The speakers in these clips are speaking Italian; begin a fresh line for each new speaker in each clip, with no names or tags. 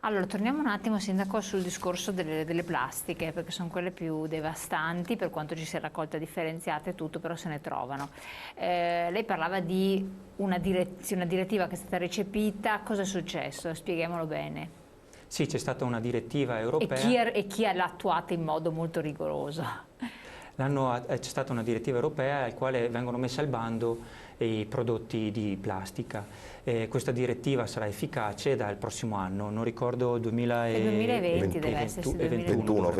Allora, torniamo un attimo, Sindaco, sul discorso delle plastiche, perché sono quelle più devastanti, per quanto ci sia raccolta differenziata e tutto, però se ne trovano. Lei parlava di una direttiva che è stata recepita, cosa è successo? Spieghiamolo bene.
Sì, c'è stata una direttiva
E
europea.
chi l'ha attuata in modo molto rigoroso?
C'è stata una direttiva europea al quale vengono messi al bando i prodotti di plastica. Questa direttiva sarà efficace dal prossimo anno, non ricordo,
2020 deve essersi,
21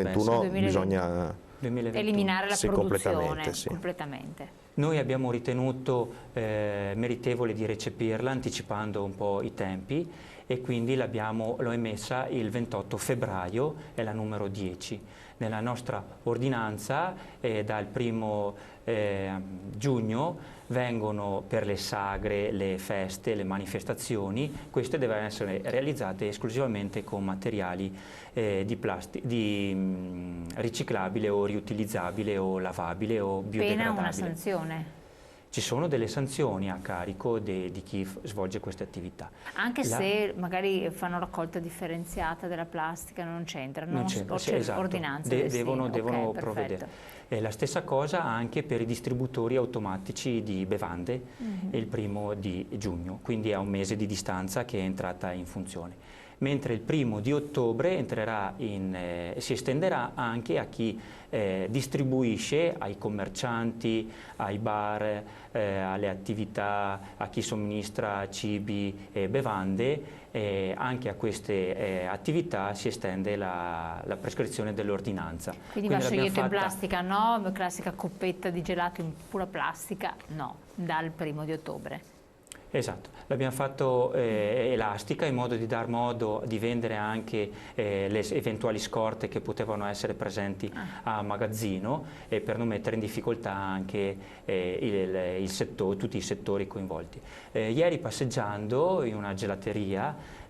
bisogna
2021.
Eliminare la
Sì,
produzione
sì.
completamente.
Noi abbiamo ritenuto meritevole di recepirla anticipando un po' i tempi e quindi l'ho emessa il 28 febbraio, è la numero 10. Nella nostra ordinanza dal 1° giugno vengono per le sagre, le feste, le manifestazioni, queste devono essere realizzate esclusivamente con materiali riciclabile o riutilizzabile o lavabile o biodegradabile.
Pena una sanzione?
Ci sono delle sanzioni a carico di chi svolge queste attività.
Anche se magari fanno raccolta differenziata della plastica, non c'entra,
Non c'entra, sì, esatto.
Ordinanza
devono
okay,
provvedere. La stessa cosa anche per i distributori automatici di bevande, il 1° giugno, quindi a un mese di distanza che è entrata in funzione. Mentre il 1° ottobre si estenderà anche a chi distribuisce, ai commercianti, ai bar, alle attività, a chi somministra cibi e bevande, anche a queste attività si estende la prescrizione dell'ordinanza.
Quindi vassoietto in plastica no, classica coppetta di gelato in pura plastica no, dal 1° ottobre.
Esatto, l'abbiamo fatto elastica in modo di dar modo di vendere anche le eventuali scorte che potevano essere presenti a magazzino e per non mettere in difficoltà anche tutti i settori coinvolti. Ieri passeggiando in una gelateria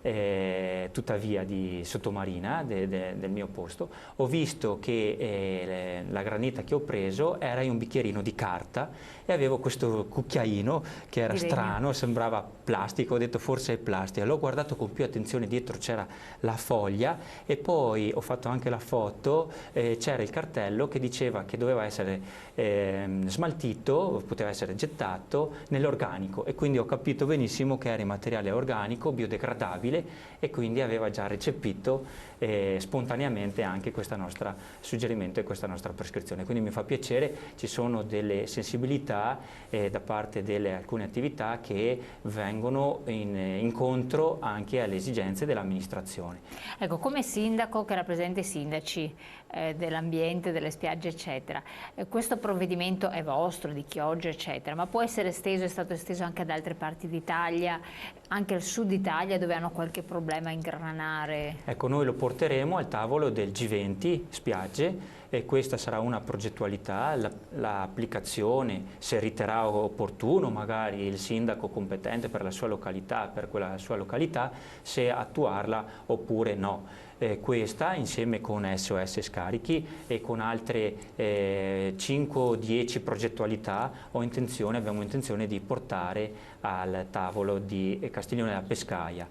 tuttavia di Sottomarina, del mio posto, ho visto che la granita che ho preso era in un bicchierino di carta e avevo questo cucchiaino che era strano, sembrava plastico, ho detto forse è plastica, l'ho guardato con più attenzione, dietro c'era la foglia e poi ho fatto anche la foto, c'era il cartello che diceva che doveva essere smaltito, poteva essere gettato nell'organico e quindi ho capito benissimo che era in materiale organico, biodegradabile e quindi aveva già recepito spontaneamente anche questo nostro suggerimento e questa nostra prescrizione. Quindi mi fa piacere, ci sono delle sensibilità da parte di alcune attività che vengono incontro anche alle esigenze dell'amministrazione.
Ecco, come sindaco che rappresenta i sindaci dell'ambiente, delle spiagge eccetera, questo provvedimento è vostro, di Chioggia eccetera, ma può essere esteso, è stato esteso anche ad altre parti d'Italia, anche al sud Italia dove hanno qualche problema a ingranare? Ecco,
noi lo porteremo al tavolo del G20 spiagge e questa sarà una progettualità, l'applicazione, se riterrà opportuno magari il sindaco competente per la sua località, se attuarla oppure no. Questa insieme con SOS Scarichi e con altre 5 o 10 progettualità abbiamo intenzione di portare al tavolo di Castiglione della Pescaia.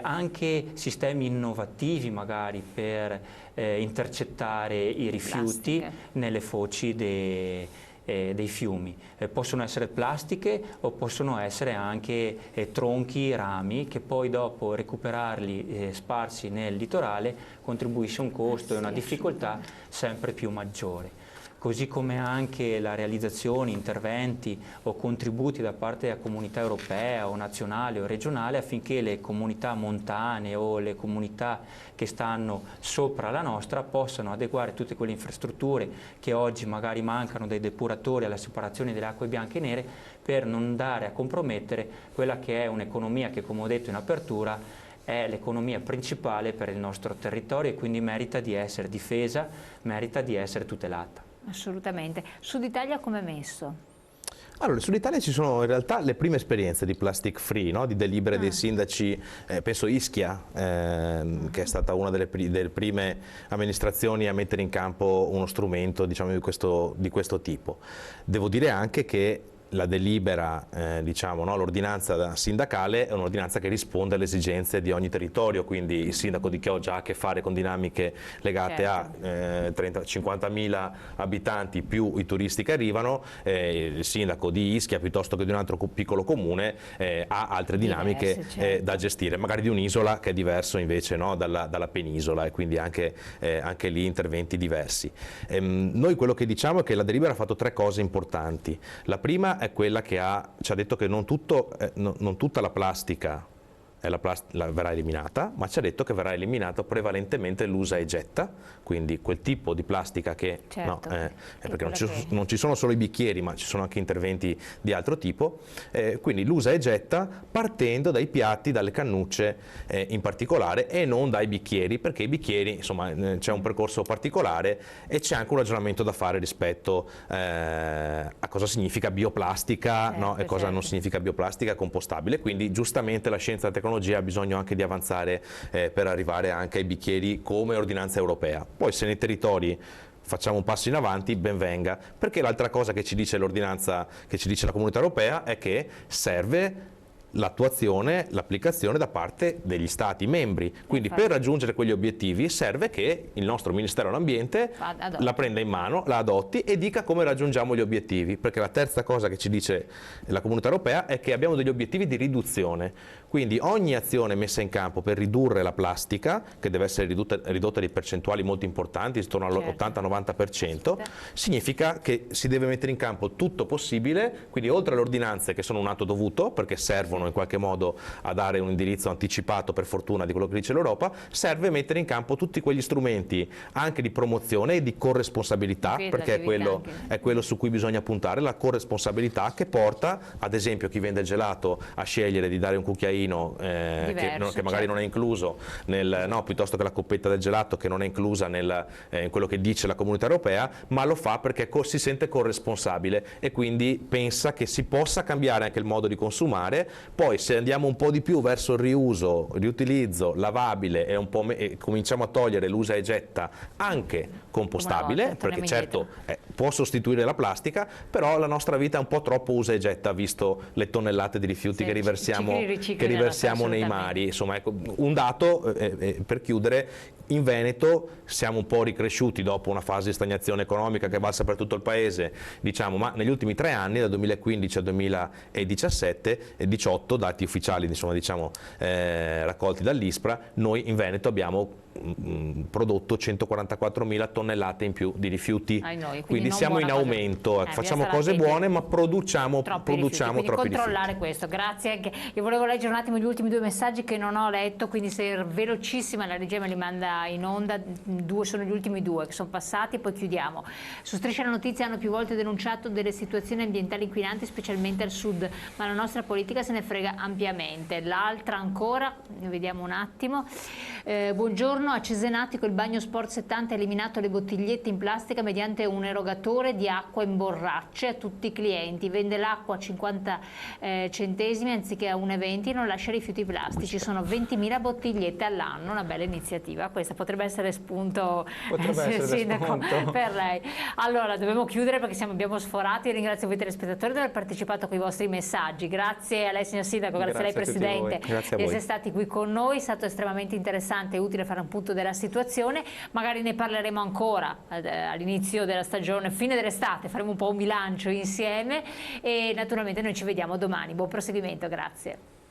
Anche sistemi innovativi magari per intercettare i rifiuti nelle foci dei fiumi. Possono essere plastiche o possono essere anche tronchi, rami che poi dopo recuperarli sparsi nel litorale contribuisce a un costo e una difficoltà sempre più maggiore. Così come anche la realizzazione, interventi o contributi da parte della comunità europea o nazionale o regionale affinché le comunità montane o le comunità che stanno sopra la nostra possano adeguare tutte quelle infrastrutture che oggi magari mancano, dai depuratori alla separazione delle acque bianche e nere, per non andare a compromettere quella che è un'economia che, come ho detto in apertura, è l'economia principale per il nostro territorio e quindi merita di essere difesa, merita di essere tutelata.
Assolutamente. Sud Italia come è messo?
Allora, in Sud Italia ci sono in realtà le prime esperienze di plastic free, no? Di delibere dei sindaci, penso Ischia, che è stata una delle prime amministrazioni a mettere in campo uno strumento, diciamo, di questo tipo. Devo dire anche che la delibera, diciamo, no, l'ordinanza sindacale è un'ordinanza che risponde alle esigenze di ogni territorio, quindi il sindaco di Chioggia ha a che fare con dinamiche legate a 50.000 abitanti più i turisti che arrivano, il sindaco di Ischia piuttosto che di un altro piccolo comune ha altre dinamiche da gestire, magari di un'isola che è diverso invece, no, dalla penisola, e quindi anche lì interventi diversi. Noi quello che diciamo è che la delibera ha fatto 3 cose importanti. La prima è quella che ci ha detto che non tutta la plastica verrà eliminata, ma ci ha detto che verrà eliminato prevalentemente l'usa e getta, quindi quel tipo di plastica che, perché non ci sono solo i bicchieri, ma ci sono anche interventi di altro tipo, quindi l'usa e getta partendo dai piatti, dalle cannucce in particolare, e non dai bicchieri, perché i bicchieri, insomma, c'è un percorso particolare e c'è anche un ragionamento da fare rispetto a cosa significa bioplastica, no? E cosa non significa bioplastica compostabile, quindi giustamente la scienza e la tecnologia ha bisogno anche di avanzare per arrivare anche ai bicchieri come ordinanza europea. Poi se nei territori facciamo un passo in avanti, ben venga, perché l'altra cosa che ci dice l'ordinanza, che ci dice la Comunità Europea, è che serve l'attuazione, l'applicazione da parte degli Stati membri. Quindi per raggiungere quegli obiettivi serve che il nostro Ministero dell'Ambiente la prenda in mano, la adotti e dica come raggiungiamo gli obiettivi, perché la terza cosa che ci dice la Comunità Europea è che abbiamo degli obiettivi di riduzione. Quindi ogni azione messa in campo per ridurre la plastica, che deve essere ridotta di percentuali molto importanti, intorno all'80-90%, significa che si deve mettere in campo tutto possibile, quindi oltre alle ordinanze che sono un atto dovuto, perché servono in qualche modo a dare un indirizzo anticipato, per fortuna, di quello che dice l'Europa, serve mettere in campo tutti quegli strumenti anche di promozione e di corresponsabilità, perché è quello su cui bisogna puntare, la corresponsabilità che porta, ad esempio, chi vende il gelato a scegliere di dare un cucchiaino che magari non è incluso piuttosto che la coppetta del gelato che non è inclusa in quello che dice la Comunità Europea, ma lo fa perché si sente corresponsabile e quindi pensa che si possa cambiare anche il modo di consumare. Poi se andiamo un po' di più verso il riuso, riutilizzo, lavabile e cominciamo a togliere l'usa e getta anche compostabile, perché certo può sostituire la plastica, però la nostra vita è un po' troppo usa e getta visto le tonnellate di rifiuti che riversiamo nei mari. Insomma, ecco, un dato per chiudere: in Veneto siamo un po' ricresciuti dopo una fase di stagnazione economica che valsa per tutto il paese, diciamo, ma negli ultimi 3 anni, dal 2015 al 2017, 18 dati ufficiali, insomma, raccolti dall'ISPRA, noi in Veneto abbiamo prodotto 144.000 tonnellate in più di rifiuti, quindi siamo in aumento, facciamo cose buone ma produciamo troppi rifiuti.
Controllare questo, grazie. Io volevo leggere un attimo gli ultimi 2 messaggi che non ho letto, quindi se velocissima la regia me li manda in onda, sono gli ultimi 2 che sono passati e poi chiudiamo. Su Striscia la Notizia hanno più volte denunciato delle situazioni ambientali inquinanti, specialmente al sud, ma la nostra politica se ne frega ampiamente. L'altra ancora, vediamo un attimo. Buongiorno, a Cesenatico il bagno Sport 70 ha eliminato le bottigliette in plastica mediante un erogatore di acqua in borracce a tutti i clienti, vende l'acqua a 50 centesimi anziché a 1,20, non lascia rifiuti plastici, sono 20.000 bottigliette all'anno, una bella iniziativa, questa potrebbe essere spunto, sindaco, per lei. Allora dobbiamo chiudere perché abbiamo sforato. Io ringrazio voi telespettatori di aver partecipato con i vostri messaggi, grazie a lei signor sindaco, grazie a lei presidente di essere stati qui con noi, è stato estremamente interessante e utile fare un punto della situazione, magari ne parleremo ancora all'inizio della stagione, fine dell'estate, faremo un po' un bilancio insieme e naturalmente noi ci vediamo domani. Buon proseguimento, grazie.